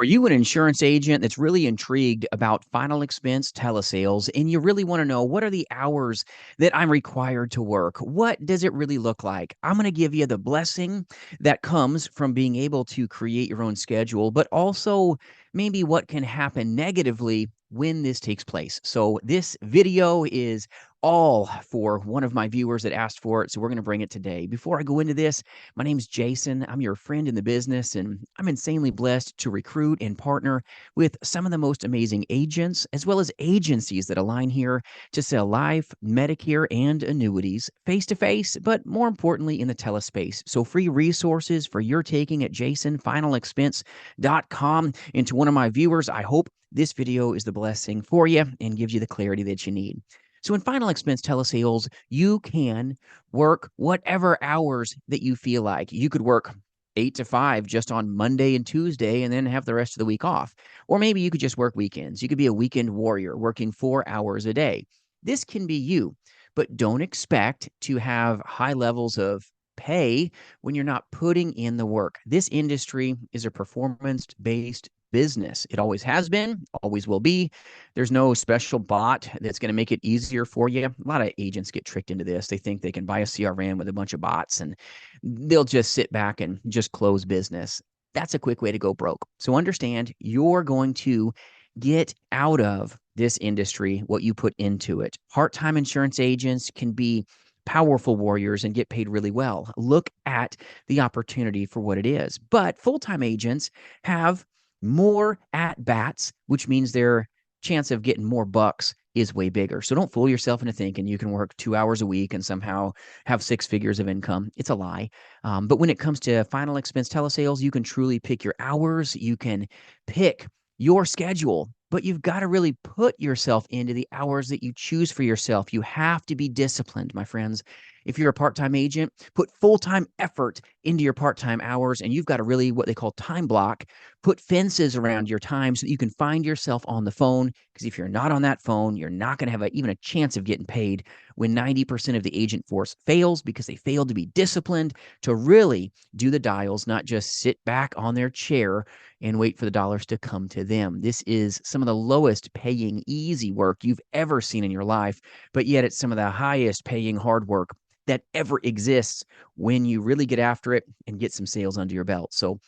Are you an insurance agent that's really intrigued about final expense telesales and you really want to know what are the hours that I'm required to work? What does it really look like? I'm going to give you the blessing that comes from being able to create your own schedule, but also maybe what can happen negatively when this takes place. So, this video is all for one of my viewers that asked for it. So, we're going to bring it today. Before I go into this, my name's Jason. I'm your friend in the business, and I'm insanely blessed to recruit and partner with some of the most amazing agents, as well as agencies that align here to sell life, Medicare, and annuities face to face, but more importantly, in the telespace. So, free resources for your taking at jasonfinalexpense.com. And to one of my viewers, I hope this video is the blessing for you and gives you the clarity that you need. So, in final expense telesales, you can work whatever hours that you feel like. You could work 8 to 5 just on Monday and Tuesday and then have the rest of the week off. Or maybe you could just work weekends. You could be a weekend warrior working 4 hours a day. This can be you, but don't expect to have high levels of pay when you're not putting in the work. This industry is a performance-based business. It always has been, always will be. There's no special bot that's going to make it easier for you. A lot of agents get tricked into this. They think they can buy a CRM with a bunch of bots and they'll just sit back and just close business. That's a quick way to go broke. So understand you're going to get out of this industry what you put into it. Part-time insurance agents can be powerful warriors and get paid really well. Look at the opportunity for what it is. But full-time agents have more at bats, which means their chance of getting more bucks is way bigger. So don't fool yourself into thinking you can work 2 hours a week and somehow have 6 figures of income. It's a lie. But when it comes to final expense telesales, you can truly pick your hours. You can pick your schedule, but you've got to really put yourself into the hours that you choose for yourself. You have to be disciplined, my friends. If you're a part-time agent, put full-time effort into your part-time hours, and you've got to really what they call time block. Put fences around your time so that you can find yourself on the phone, because if you're not on that phone, you're not going to have even a chance of getting paid when 90% of the agent force fails because they failed to be disciplined to really do the dials, not just sit back on their chair and wait for the dollars to come to them. This is some of the lowest paying easy work you've ever seen in your life, but yet it's some of the highest paying hard work that ever exists when you really get after it and get some sales under your belt. So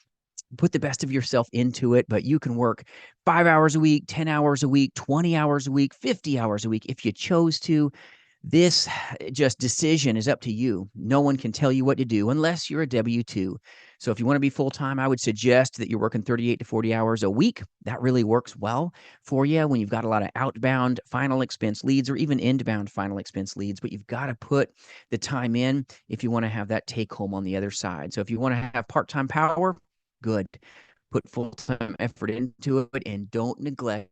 put the best of yourself into it, but you can work 5 hours a week, 10 hours a week, 20 hours a week, 50 hours a week if you chose to. This just decision is up to you. No one can tell you what to do unless you're a W-2. So if you want to be full-time, I would suggest that you're working 38 to 40 hours a week. That really works well for you when you've got a lot of outbound final expense leads or even inbound final expense leads, but you've got to put the time in if you want to have that take home on the other side. So if you want to have part-time power, good. Put full-time effort into it and don't neglect.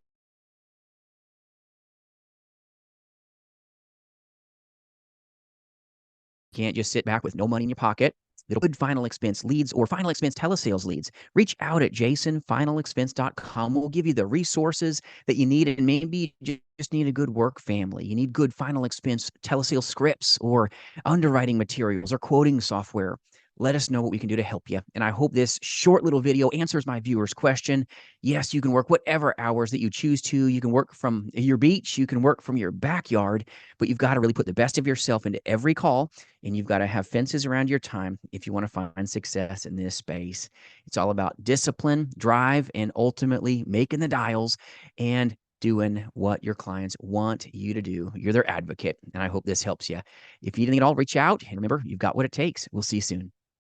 You can't just sit back with no money in your pocket. Little good final expense leads or final expense telesales leads. Reach out at jasonfinalexpense.com. We'll give you the resources that you need, and maybe you just need a good work family. You need good final expense telesales scripts or underwriting materials or quoting software. Let us know what we can do to help you. And I hope this short little video answers my viewer's question. Yes, you can work whatever hours that you choose to. You can work from your beach. You can work from your backyard, but you've got to really put the best of yourself into every call, and you've got to have fences around your time if you want to find success in this space. It's all about discipline, drive, and ultimately making the dials and doing what your clients want you to do. You're their advocate, and I hope this helps you. If you need anything at all, reach out. And remember, you've got what it takes. We'll see you soon.